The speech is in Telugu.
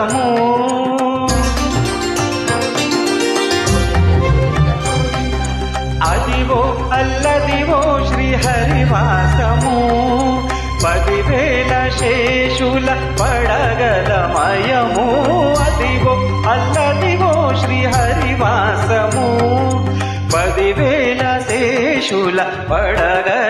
హరివాసము అదివో అల్లదివో శ్రీహరివాసము 10,000 శేషుల పడగలమయము అదివో అల్లదివో శ్రీహరివాసము 10,000 శేషుల పడగల